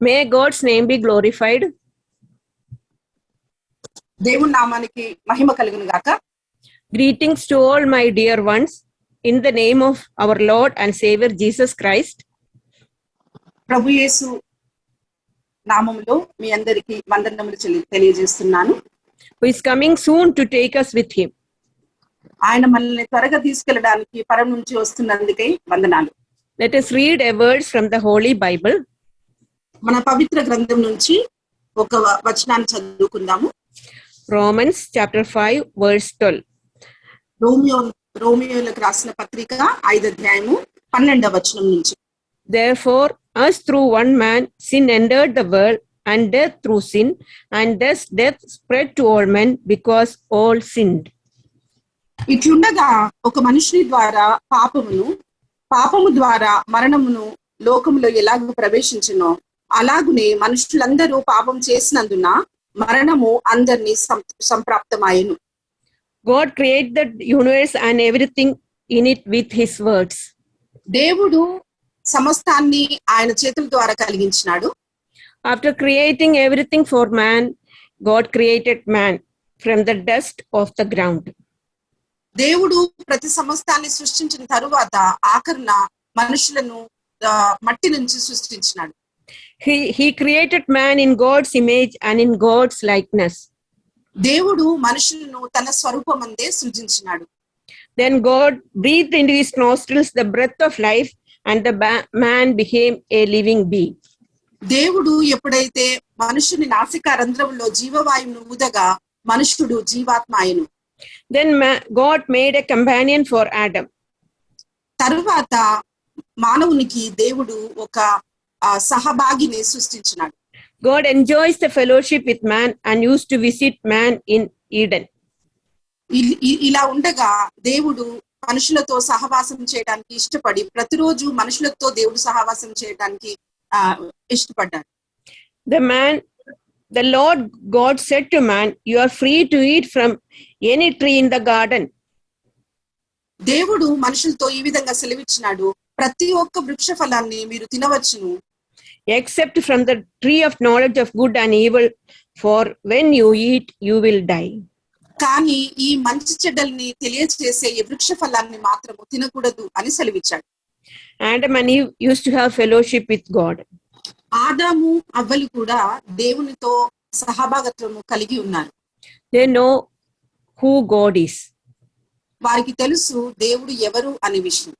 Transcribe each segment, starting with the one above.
May God's name be glorified. దేవుని నామానికి మహిమ కలుగును గాక. Greetings to all my dear ones in the name of our Lord and Savior Jesus Christ. ప్రభు యేసు నామములో మీ అందరికి వందనములు తెలియజేస్తున్నాను. Who is coming soon to take us with him. ఆయన మనల్ని త్వరగా తీసుకెళ్ళడానికి పరం నుంచి వస్తున్నందుకే వందనాలు. Let us read a verse from the Holy Bible. మన పవిత్ర గ్రంథం నుంచి ఒక వచనాన్ని చదువుకుందాము. Romans chapter 5 verse 12. రోమియోలకు రాసిన పత్రిక 5వ అధ్యాయము 12వ వచనం నుంచి. Therefore, as through one man sin entered the world, and death through sin, and thus death spread to all men because all sinned. ఇట్లుండగా ఒక మనుషుని ద్వారా పాపము ద్వారా మరణమును లోకములో ఎలాగూ ప్రవేశించునో అలాగునే మనుషులందరూ పాపం చేసినందున మరణము అందరినీ సంప్రాప్తమాయెను. God created the universe and everything in it with his words. దేవుడు సమస్తాన్ని ఆయన చేతుల ద్వారా కలిగించినాడు. After creating everything for man, God created man from the dust of the ground. దేవుడు ప్రతి సమస్తాన్ని సృష్టించిన తరువాత ఆఖరున మనుషులను మట్టి నుంచి సృష్టించినాడు. He created man in God's image and in God's likeness. దేవుడు మనుషులను తన స్వరూపమందే సృజించినాడు. Then God breathed into his nostrils the breath of life, and the man became a living being. దేవుడు ఎప్పుడైతే మనుషుని నాసికా రంధ్రములో జీవవాయువును ఊదగా మనుషుడు జీవాత్మ అయ్యెను. Then God made a companion for Adam. తరువాత మానవునికి దేవుడు ఒక సహభాగిని సృష్టించినాడు. God enjoys the fellowship with man and used to visit man in Eden. ఇలా ఉండగా దేవుడు మనుషులతో సహవాసం చేయడానికి ఇష్టపడి ప్రతిరోజు మనుషులతో దేవుడు సహవాసం చేయడానికి ఇష్టపడ్డాడు. The Lord God said to man, "You are free to eat from any tree in the garden." దేవుడు మనుషులతో ఈ విధంగా సెలవిచ్చినాడు, ప్రతి ఒక్క వృక్ష ఫలాన్ని మీరు తినవచ్చును, except from the tree of knowledge of good and evil, for when you eat you will die. కానీ ఈ మంచి చెడ్డల్ని తెలియజేసే ఈ వృక్ష ఫలాన్ని మాత్రము తినకూడదు అని సెలవిచ్చాడు. Adam and Eve used to have fellowship with God. ఆదాము అవ్వలు కూడా దేవునితో సహభాగత్వము కలిగి ఉన్నారు. They know who God is. వారికి తెలుసు దేవుడు ఎవరు అనే విషయం.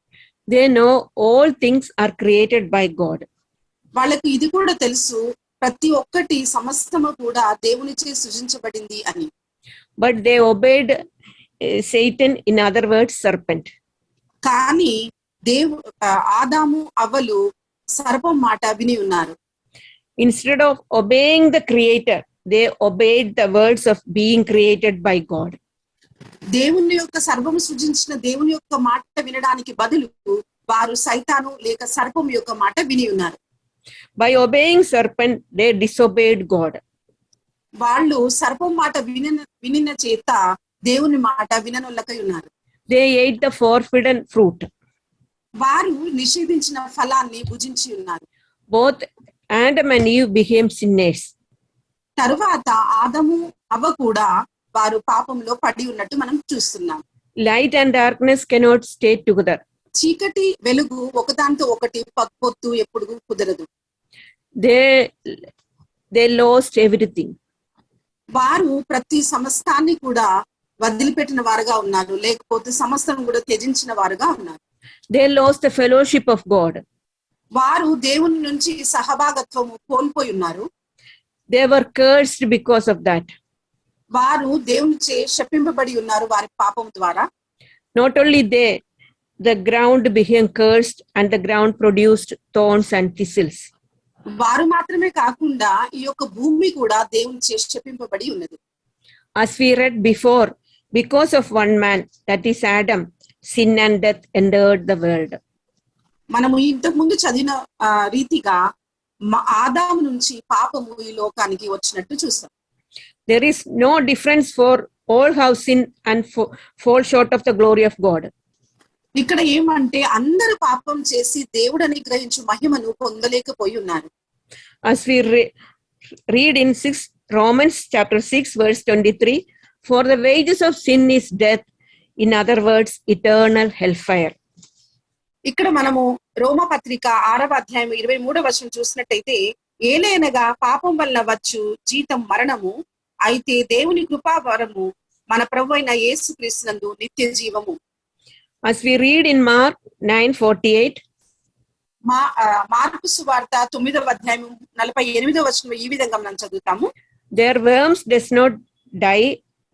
They know all things are created by God. వాళ్ళకు ఇది కూడా తెలుసు, ప్రతి ఒక్కటి సమస్తము కూడా దేవునిచే సృజించబడింది అని. But they obeyed Satan, in other words serpent. కానీ ఆదాము అవ్వలు సర్పం మాట విని ఉన్నారు. Instead of obeying the creator, they obeyed the words of being created by God. దేవుని యొక్క సర్వము సృజించిన దేవుని యొక్క మాట వినడానికి బదులు వారు సైతాను లేక సర్పం యొక్క మాట విని ఉన్నారు. By obeying serpent, they disobeyed God. వాళ్ళు సర్పం మాట వినిన చేత దేవుని మాట విననొల్లకై ఉన్నారు. They ate the forbidden fruit. వారు నిషేధించిన ఫలాన్ని భుజించి ఉన్నారు. Both Adam and Eve became sinners. తరువాత ఆదము అవ్వ కూడా వారు పాపంలో పడి ఉన్నట్టు మనం చూస్తున్నాం. Light and darkness cannot stay together. చీకటి వెలుగు ఒకదాంతో ఒకటి పొత్తు ఎప్పుడు కుదరదు. They lost everything. వారు ప్రతి సమస్తాన్ని కూడా వదిలిపెట్టిన వారుగా ఉన్నారు, లేకపోతే సమస్తం కూడా త్యజించిన వారుగా ఉన్నారు. They lost the fellowship of God. వారు దేవుని నుంచి సహభాగత్వము కోల్పోయి ఉన్నారు. They were cursed because of that. వారు దేవునిచే శపింపబడి ఉన్నారు వారి పాపం ద్వారా. Not only they, the ground became cursed and the ground produced thorns and thistles. వారు మాత్రమే కాకుండా ఈ యొక్క భూమి కూడా దేవునిచే శపింపబడి ఉన్నది. As we read before, because of one man, that is Adam, sin and death entered the world. మనము ఇంతకు ముందు చదివిన రీతిగా ఆదాము నుంచి పాపము ఈ లోకానికి వచ్చినట్టు చూస్తాం. There is no difference, for all have sinned and fall short of the glory of God. ఇక్కడ ఏమంటే అందరూ పాపం చేసి దేవుడు అనుగ్రహించు మహిమను పొందలేకపోయి ఉన్నారు. As we read in Romans chapter 6 verse 23, for the wages of sin is death, in other words, eternal hellfire. ఇక్కడ మనము రోమ పత్రిక 6వ అధ్యాయం 23వ వచనం చూసినట్టయితే, ఏలైనగా పాపం వల్ల వచ్చు జీతం మరణము, అయితే దేవుని కృపావరము మన ప్రభువైన యేసుక్రీస్తునందు నిత్య జీవము. As we read in Mark 9:48, mark సువార్త 9వ అధ్యాయం 48వ వచనం ఈ విధంగా మనం చదువుతాము. their worms does not die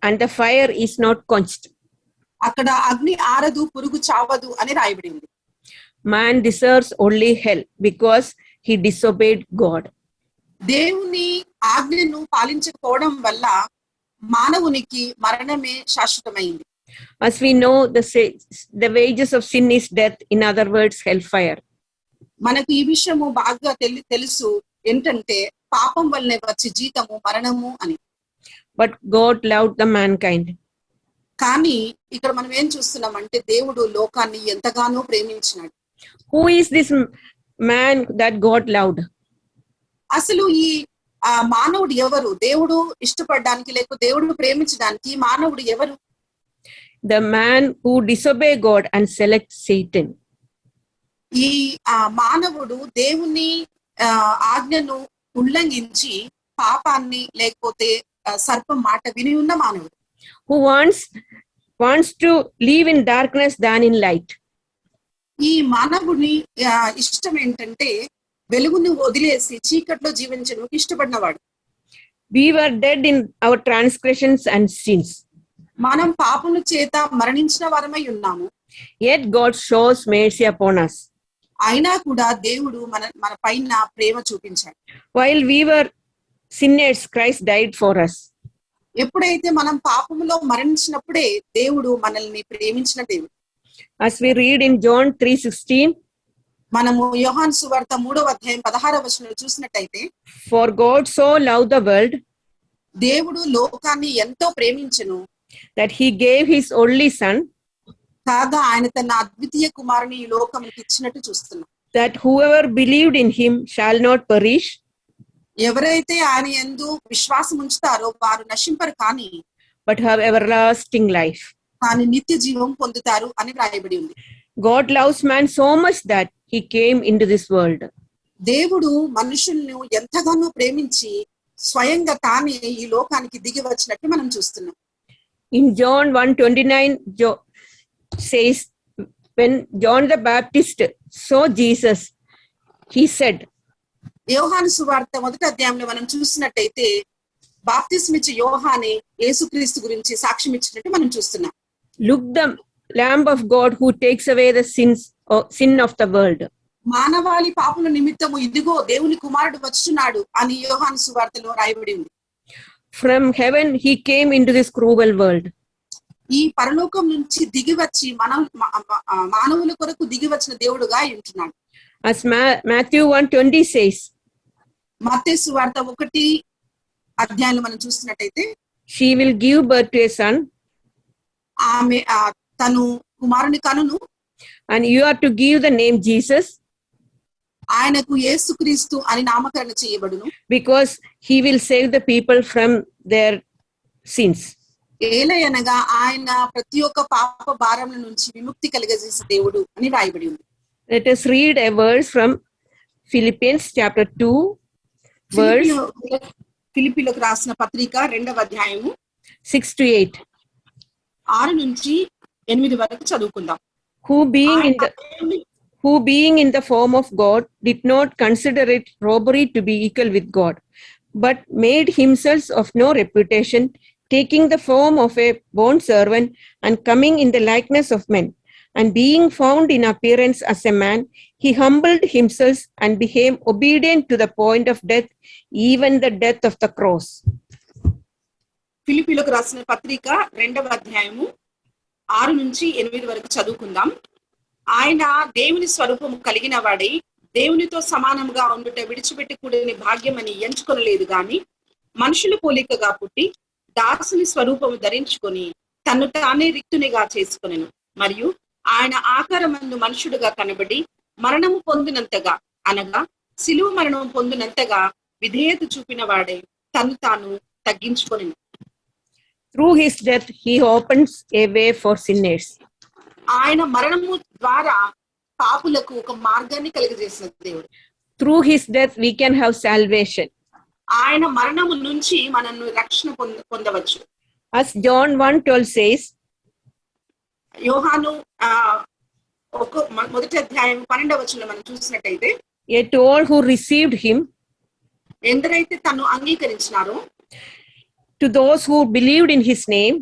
and the fire is not quenched. అక్కడ అగ్ని ఆరదు, పురుగు చావదు అని రాయబడి ఉంది. Man deserves only hell because he disobeyed God. దేవుని ఆజ్ఞను పాలించకపోవడం వల్ల మానవునికి మరణమే శాశ్వతమైంది. As we know, the wages of sin is death, in other words, hellfire. మనకు ఈ విషయము బాగా తెలుసు ఏంటంటే పాపం వల్లనే వచ్చే జీతము మరణము అని. But God loved the mankind. కానీ ఇక్కడ మనం ఏం చూస్తున్నామంటే దేవుడు లోకాన్ని ఎంతగానో ప్రేమించినాడు. Who is this man that God loved? అసలు ఈ మానవుడు ఎవరు? దేవుడు ఇష్టపడడానికి లేక దేవుడు ప్రేమించడానికి మానవుడు ఎవరు? The man who disobey God and select Satan. ఈ మానవుడు దేవుని ఆజ్ఞను ఉల్లంఘించి పాపాన్ని లేకపోతే సర్పం మాట విని ఉన్న మానవుడు. Who wants to live in darkness than in light. ఈ మానవుని ఇష్టం ఏంటంటే వెలుగును వదిలేసి చీకట్లో జీవించడానికి ఇష్టపడినవాడు. We were dead in our transgressions and sins. మనం పాపముల చేత మరణించిన వారమై ఉన్నాము. Yet God shows mercy upon us. అయినా కూడా దేవుడు మన పైన ప్రేమ చూపించాడు. While we were sinners, Christ died for us. ఎప్పుడైతే మనం పాపములో మరణించినప్పుడే దేవుడు మనల్ని ప్రేమించిన దేవుడు. As we read in John 3:16, మనము యోహాను సువార్త 3వ అధ్యాయం 16వ వచనంలో చూసినట్టయితే, for God so loved the world దేవుడు లోకాన్ని ఎంతో ప్రేమించెను, that he gave his only son, కాగా ఆయన తన అద్వితీయ కుమారుని ఈ లోకానికి ఇచ్చినట్టు చూస్తున్నాం. that whoever believed in him shall not perish, ఎవరైతే ఆయన యందు విశ్వాసం ఉంచుతారో వారు నశింపరు కానీ but have everlasting life. కానీ నిత్య జీవం పొందుతారు అని రాయబడి ఉంది. God loves man so much that he came into this world. దేవుడు మనుషులను ఎంతగానో ప్రేమించి స్వయంగా తానే ఈ లోకానికి దిగి వచ్చినట్టు మనం చూస్తున్నాం. In John 1:29 says, when John the Baptist saw Jesus, he said, యోహాను సువార్త 1వ అధ్యాయంలో మనం చూసినట్టయితే బాప్తిస్మిచ్చే యోహానే యేసుక్రీస్తు గురించి సాక్ష్యం ఇచ్చినట్టు మనం చూస్తున్నాం. look, the Lamb of God who takes away the sin of the world. మానవాళి పాపముల నిమిత్తము ఇదిగో దేవుని కుమారుడు వచ్చున్నాడు అని యోహాను సువార్తలో రాయబడి ఉంది. From heaven he came into this cruel world. ఈ పరలోకం నుంచి దిగి వచ్చి మానవుల కొరకు దిగి వచ్చిన దేవుడుగా ఉంటున్నాడు. As Matthew 1:20 says, మత్తయి సువార్త 1వ అధ్యాయంలో మనం చూసినట్టయితే, she will give birth to a son, ఆమె తను కుమారుని కనును, and you are to give the name Jesus, ఆయనకు యేసుక్రీస్తు అని నామకరణ చేయబడును, because he will save the people from their sins. ఏలయనగా ఆయన ప్రతి ఒక్క పాప భారముల నుంచి విముక్తి కలిగజేసే దేవుడు అని రాయబడి ఉంది. Let us read a verse from Philippians chapter 2 verse ఫిలిప్పీలకు రాసిన పత్రిక 2వ అధ్యాయము 6 to 8. 6 నుంచి 8 వరకు చదువుకుందాం. Who being in the form of God did not consider it robbery to be equal with God, but made himself of no reputation, taking the form of a bond servant and coming in the likeness of men. And being found in appearance as a man, he humbled himself and became obedient to the point of death, even the death of the cross. ఫిలిప్పీలకు రాసిన పత్రిక 2వ అధ్యాయము 6 నుంచి 8 వరకు చదువుకుందాం. ఆయన దేవుని స్వరూపము కలిగిన వాడై దేవునితో సమానముగా ఉండుట విడిచిపెట్టి కూడని భాగ్యమని ఎంచుకొనలేదు గాని మనుషుల పోలికగా పుట్టి దాసుని స్వరూపము ధరించుకొని తన్ను తానే రిక్తునిగా చేసుకొనెను. మరియు ఆయన ఆకారమందు మనుషుడుగా కనబడి మరణము పొందినంతగా అనగా సిలువ మరణము పొందినంతగా విధేయత చూపిన వాడై తను తాను తగ్గించుకొని Through his death, he opens a way for sinners. ఆయన మరణము ద్వారా పాపులకు ఒక మార్గాన్ని కలిగజేసిన దేవుడు. Through his death, we can have salvation. ఆయన మరణము నుంచి మనల్ని రక్షణ పొందవచ్చు. As John 1:12 says, యోహాను మొదటి అధ్యాయం 12వ వచనంలో మనం చూసినట్టయితే, yet all who received him, ఎందరైతే తను అంగీకరించినారో, to those who believed in his name,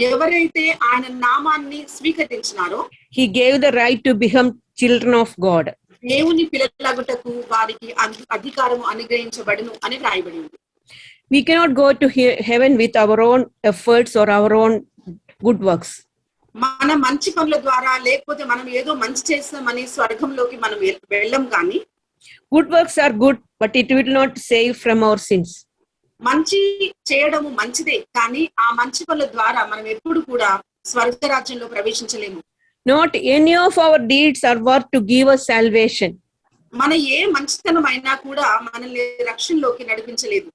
ఎవరైతే ఆయన నామాన్ని స్వీకరించినారో, he gave the right to become children of God. దేవుని పిల్లలగుటకు వారికి అధికారము అనుగ్రహించబడును అని రాయబడి ఉంది. We cannot go to heaven with our own efforts or our own good works. మన మంచి పనుల ద్వారా లేకపోతే మనం ఏదో మంచి చేస్తామని స్వర్గంలోకి మనం వెళ్ళం. కానీ good works are good, but it will not save from our sins. మంచి చేయడము మంచిదే, కానీ ఆ మంచి పనుల ద్వారా మనం ఎప్పుడు కూడా స్వర్గ రాజ్యంలో ప్రవేశించలేము. Not any of our deeds are worth to give us salvation. మన ఏ మంచితనం అయినా కూడా మనల్ని రక్షణలోకి నడిపించలేదు.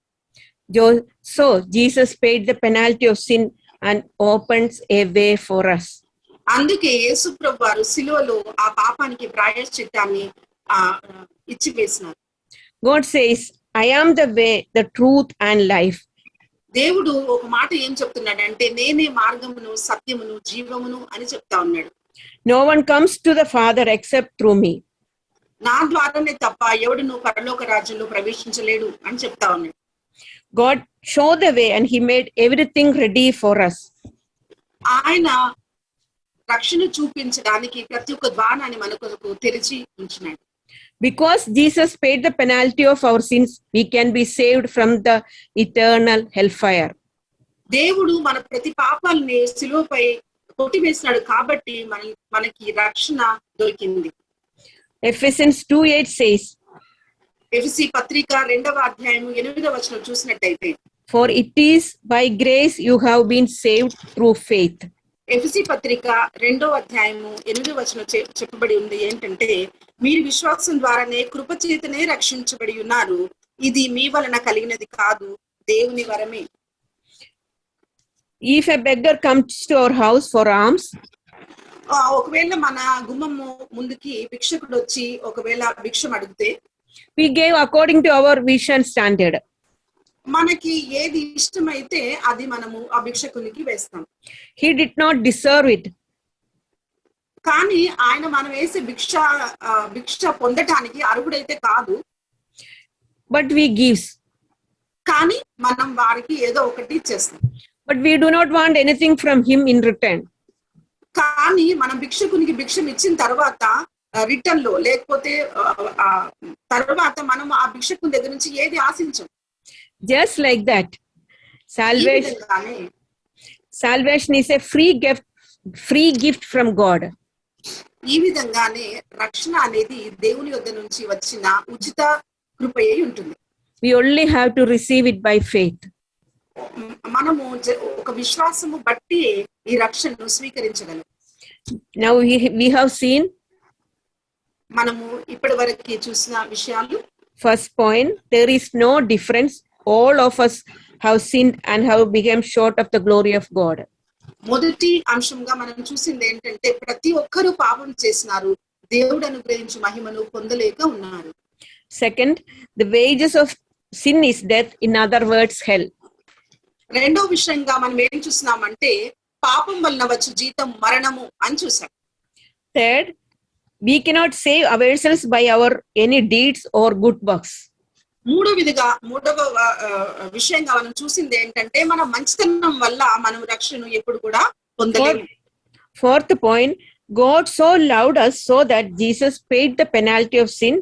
So Jesus paid the penalty of sin and opens a way for us. అందుకే యేసు ప్రభువు వారు సిలువలో ఆ పాపానికి ప్రాయశ్చిత్తాన్ని ఇచ్చి వేసినారు. God says, I am the way, the truth and life. దేవుడు ఒక మాట ఏం చెప్తున్నాడంటే, నేనే మార్గమును సత్యమును జీవమును అని చెప్తా ఉన్నాడు. No one comes to the Father except through me. నా ద్వారానే తప్ప ఎవడును పరలోక రాజ్యంలో ప్రవేశించలేడు అని చెప్తా ఉన్నాడు. God showed the way and he made everything ready for us. ఆయన రక్షణ చూపించడానికి ప్రతి ఒక్క ద్వారాన్ని మనకు తెరిచి ఉంచినాడు. Because Jesus paid the penalty of our sins, we can be saved from the eternal hellfire. దేవుడు మన ప్రతి పాపాలని సిలువపై కొట్టివేసినాడు కాబట్టి మనకి రక్షణ దొరికింది. Ephesians 2:8 says, ఎఫెసీ పత్రిక 2వ అధ్యాయము 8వ వచనం చూసినట్టయితే, for it is by grace you have been saved through faith. ఎఫెసీ పత్రిక 2వ అధ్యాయము 8వ వచనం చెప్పబడి ఉంది ఏంటంటే, మీరు విశ్వాసం ద్వారానే కృపచేతనే రక్షించబడి ఉన్నారు, ఇది మీ వలన కలిగినది కాదు, దేవుని వరమే. If a beggar comes to our house for alms, ఒకవేళ మన గుమ్మము ముందుకి భిక్షకుడు వచ్చి ఒకవేళ భిక్షం అడిగితే, we gave according to our wish and standard. మనకి ఏది ఇష్టమైతే అది మనము ఆ భిక్షకునికి వేస్తాం. He did not deserve it. కానీ ఆయన మనం వేసే భిక్ష పొందటానికి అర్హుడైతే కాదు. But we gives. కానీ మనం వారికి ఏదో ఒకటి ఇచ్చేస్తాం. But we do not want anything from him in return. కానీ మనం భిక్షకునికి భిక్షం ఇచ్చిన తర్వాత రిటర్న్ లో లేకపోతే తర్వాత మనం ఆ భిక్షకుని దగ్గర నుంచి ఏది ఆశించం. Just like that, salvation is a free gift from God. ఈ విధంగానే రక్షణ అనేది దేవుని యొద్ద నుంచి వచ్చిన ఉచిత కృపయే ఉంటుంది. We only have to receive it by faith. మనము ఒక విశ్వాసము బట్టి ఈ రక్షణను స్వీకరించగలం. Now we have seen, మనము ఇప్పటి వరకు చూసిన విషయాలు. First point, there is no difference. All of us have sinned and have become short of the glory of God. మొదటి అంశంగా మనం చూసింది ఏంటంటే, ప్రతి ఒక్కరూ పాపం చేసినారు, దేవుడు అనుగ్రహించు మహిమను పొందలేక ఉన్నారు. Second, the wages of sin is death, in other words hell. రెండో విషయంగా మనం ఏం చూస్తున్నామంటే, పాపం వలన వచ్చు జీతం మరణము అని చూసాం. Third, we cannot save ourselves by our any deeds or good works. మూడవ విషయంగా మనం చూసింది ఏంటంటే, మన మంచితనం వల్ల మనం రక్షణను ఎప్పుడు కూడా పొందలేము. Fourth point, God so loved us so that Jesus paid the penalty of sin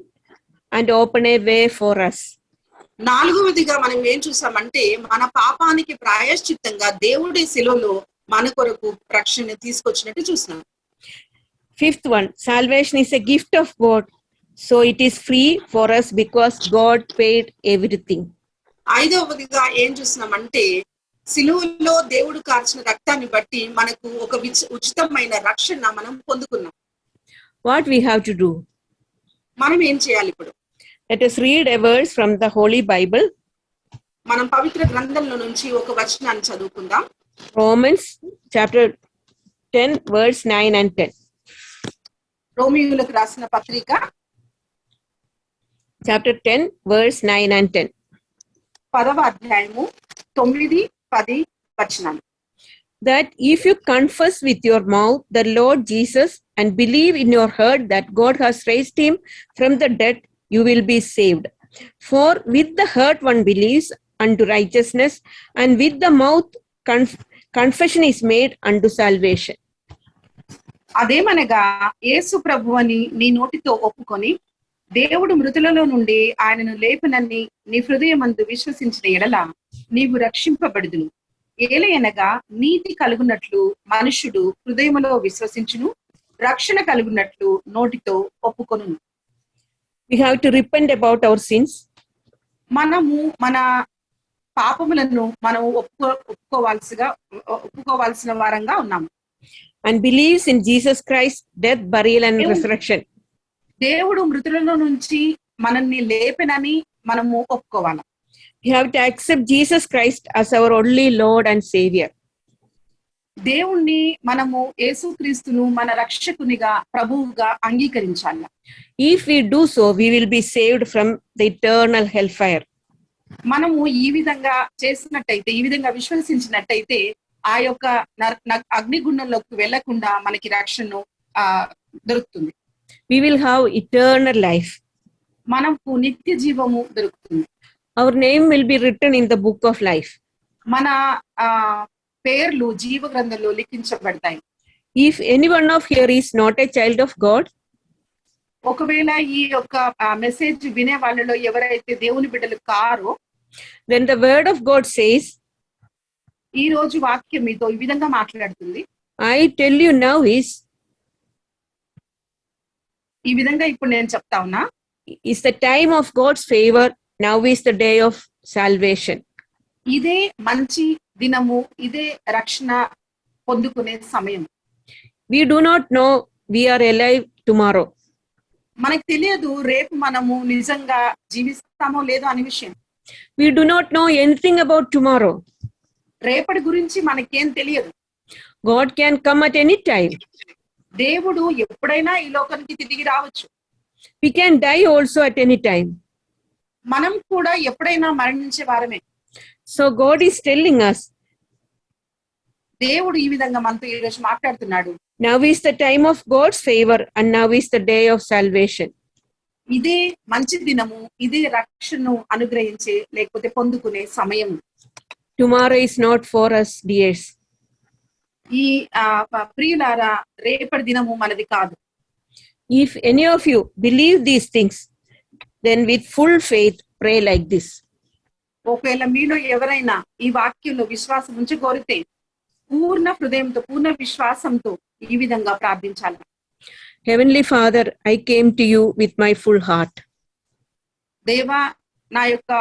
and opened a way for us. నాలుగవదిగా మనం ఏం చూసామంటే, మన పాపానికి ప్రాయశ్చిత్తంగా దేవుడి శిలువలో మన కొరకు రక్షణ తీసుకొచ్చినట్టు చూసినాం. Fifth one, salvation is a gift of God, so it is free for us because God paid everything. ఐదవదిగా ఏం చూసినామంటే, శిలువలో దేవుడు కార్చిన రక్తాన్ని బట్టి మనకు ఒక ఉచితమైన రక్షణ మనం పొందుకున్నాం. What we have to do? మనం ఏం చేయాలి ఇప్పుడు? Let us read a verse from the Holy Bible, మనం పవిత్ర గ్రంథంలో నుంచి ఒక వచనాన్ని చదువుకుందాం. Romans chapter 10, verse 9 and 10. రోమియోలకు రాసిన పత్రిక Chapter 10, verse 9 and 10. 10వ అధ్యాయము 9, 10 వచనాలు. That if you confess with your mouth the Lord Jesus and believe in your heart that God has raised him from the dead, you will be saved. For with the heart one believes unto righteousness, and with the mouth confession is made unto salvation. అదేమనగా యేసు ప్రభువని నీ నోటితో ఒప్పుకొని దేవుడు మృతులలో నుండి ఆయనను లేపనని నీ హృదయమందు విశ్వసించిన ఎడల నీవు రక్షింపబడుదును. ఏలయనగా నీతి కలుగునట్లు మనుష్యుడు హృదయములో విశ్వసించును, రక్షణ కలుగునట్లు నోటితో ఒప్పుకొనును. We have to repent about our sins. మనము మన పాపములను మనం ఒప్పుకోవాల్సిన వారంగా ఉన్నాము. And believes in Jesus Christ, death, burial and resurrection. దేవుడు మృతులలో నుంచి మనల్ని లేపెనని మనము ఒప్పుకోవాలి. We have to accept Jesus Christ as our only Lord and Savior. దేవుణ్ణి మనము యేసుక్రీస్తును మన రక్షకునిగా ప్రభువుగా అంగీకరించాలి. If we do so, we will be saved from the eternal hellfire. మనము ఈ విధంగా చేసినట్టయితే, ఈ విధంగా విశ్వసించినట్టయితే ఆ యొక్క అగ్నిగుండంలోకి వెళ్లకుండా మనకి రక్షణ దొరుకుతుంది. We will have eternal life. మనకు నిత్య జీవము దొరుకుతుంది. Our name will be written in the book of life. మన పేర్లు జీవ గ్రంథంలో లిఖించబడతాయి. If anyone of here is not a child of God, ఒకవేళ ఈ యొక్క మెసేజ్ వినే వాళ్ళలో ఎవరైతే దేవుని బిడ్డలు కారో, then the word of God says, ఈ రోజు వాక్యం మీతో ఈ విధంగా మాట్లాడుతుంది. I tell you now is, ఈ విధంగా ఇప్పుడు నేను చెప్తా ఉన్నా, is the time of God's favor, now is the day of salvation. ఇదే మంచి దినము, ఇదే రక్షణ పొందుకునే సమయం. We do not know we are alive tomorrow. మనకు తెలియదు రేపు మనము నిజంగా జీవిస్తామో లేదో అనే విషయం. We do not know anything about tomorrow. రేపటి గురించి మనకేం తెలియదు. God can come at any time. దేవుడు ఎప్పుడైనా ఈ లోకానికి తిరిగి రావచ్చు. We can die also at any time. మనం కూడా ఎప్పుడైనా మరణించే వారమే. So God is telling us, దేవుడు ఈ విధంగా మనతో ఈ రోజు మాట్లాడుతున్నాడు. now is the time of God's favor and now is the day of salvation. ఇదే మంచి దినము, ఇదే రక్షణను అనుగ్రహించే లేకపోతే పొందుకునే సమయం. Tomorrow is not for us, dears. ఈ ప్రియులారా, రేపటి దినము మనది కాదు. If any of you believe these things, then with full faith pray like this. ఒకవేళ మీలో ఎవరైనా ఈ వాక్యంలో విశ్వాసం ఉంచి కోరితే పూర్ణ హృదయంతో, పూర్ణ విశ్వాసంతో ఈ విధంగా ప్రార్థించాలి. Heavenly Father, I came to you with my full heart. దేవా, నా యొక్క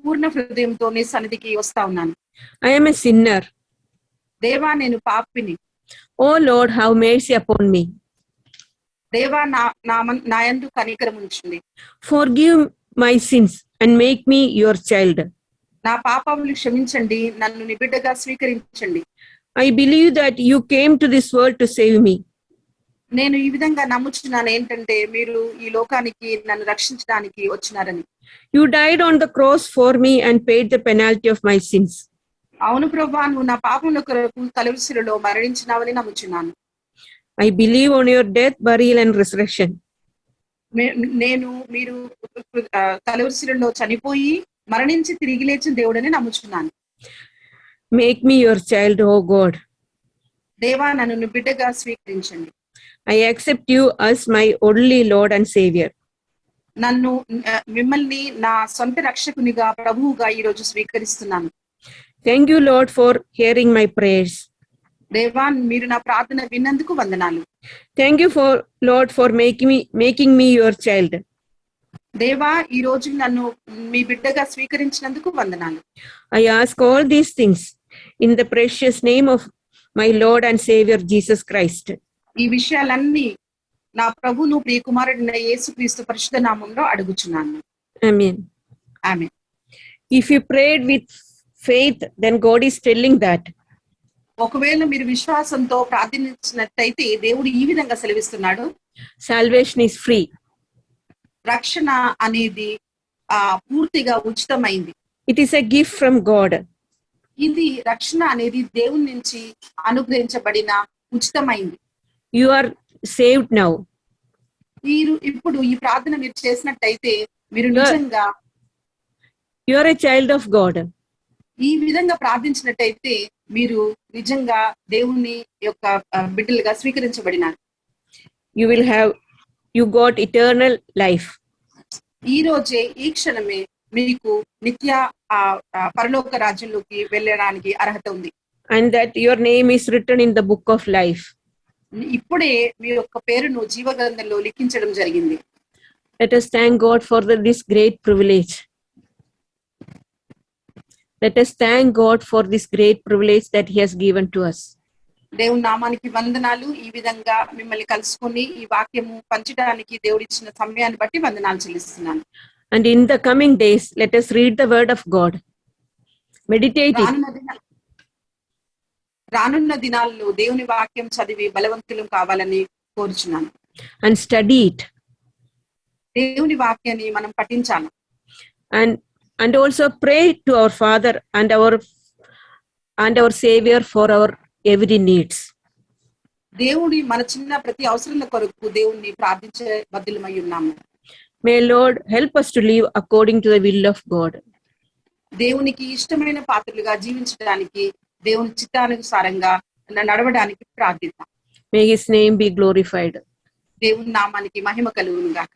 పూర్ణ హృదయంతో నీ సన్నిధికి వస్తా ఉన్నాను. I am a sinner. దేవా, నేను పాపిని. Oh Lord, have mercy upon me. దేవా, నా యందు కనికరం ఉంచండి. Forgive my sins and make me your child. నా పాపములు క్షమించండి, నన్ను నీ బిడ్డగా స్వీకరించండి. I believe that you came to this world to save me. నేను ఈ విధంగా నమ్ముచున్నాను ఏంటంటే మీరు ఈ లోకానికి నన్ను రక్షించడానికి వచ్చినారని. You died on the cross for me and paid the penalty of my sins. అవును ప్రభువా, నువ్వు నా పాపముల కొరకు కలువరి శిలువలో మరణించినావని నమ్ముచున్నాను. I believe on your death, burial and resurrection. నేను మీరు కలువరి శిలువలో చనిపోయి మరణించి తిరిగి లేచిన దేవుడని నమ్ముచున్నాను. Make me your child, oh God. దేవా, నన్ను బిడ్డగా స్వీకరించండి. I accept you as my only Lord and Savior. నన్ను మిమ్మల్ని నా సొంత రక్షకునిగా, ప్రభువుగా ఈ రోజు స్వీకరిస్తున్నాను. Thank you, Lord, for hearing my prayers. దేవా, మీరు నా ప్రార్థన విన్నందుకు వందనాలు. Thank you, Lord, for making me your child. దేవా, ఈ రోజు నన్ను మీ బిడ్డగా స్వీకరించినందుకు వందనాలు. I ask all these things in the precious name of my Lord and Savior Jesus Christ. ఈ విషయాలన్నీ నా ప్రభువును ప్రియ కుమారుడైన యేసుక్రీస్తు పరిశుద్ధ నామములో అడుగుచున్నాను. Amen. ఆమె. If you prayed with faith, then God is telling that. ఒకవేళ మీరు విశ్వాసంతో ప్రార్థించినట్టయితే దేవుడు ఈ విధంగా సెలవిస్తున్నాడు, Salvation is free. రక్షణ అనేది పూర్తిగా ఉచితమైంది. It is a gift from God. ఇది రక్షణ అనేది దేవుని నుంచి అనుగ్రహించబడిన ఉచితమైంది. You are saved now. మీరు ఇప్పుడు ఈ ప్రార్థన మీరు చేసినట్టయితే మీరు Yeah. నిజంగా You are a child of God. ఈ విధంగా ప్రార్థించినట్టయితే మీరు నిజంగా దేవుని యొక్క బిడ్డలుగా స్వీకరించబడినారు. You got eternal life. ఈ రోజే ఈ క్షణమే మీకు నిత్య పరలోక రాజ్యంలోకి వెళ్ళడానికి అర్హత ఉంది. And that your name is written in the book of life. ఇప్పుడే మీ యొక్క పేరును జీవగ్రంథంలో లిఖించడం జరిగింది. Let us thank God for this great privilege. Let us thank God for this great privilege that He has given to us. దేవుని నామానికి వందనాలు. ఈ విధంగా మిమ్మల్ని కలుసుకొని ఈ వాక్యము పంచడానికి దేవుడిచ్చిన సమయాన్ని బట్టి వందనాలు చెల్లిస్తున్నాను. And in the coming days, let us read the word of God. Meditate it. రానున్న దినాల్లో దేవుని వాక్యం చదివి బలవంతులు కావాలని కోరుచున్నాను. And study it. దేవుని వాక్యాన్ని మనం పఠించాలి. And also pray to our Father and our Savior for our every needs. దేవుడి మన చిన్న ప్రతి అవసరాల కొరకు దేవుణ్ణి ప్రార్థించే బద్దులమై ఉన్నాము. May Lord help us to live according to the will of God. దేవునికి ఇష్టమైన పాత్రలుగా జీవించడానికి దేవుని చిత్తానుసారంగా నడవడానికి ప్రార్థిద్దాం. May His name be glorified. దేవుని నామానికి మహిమ కలుగును గాక.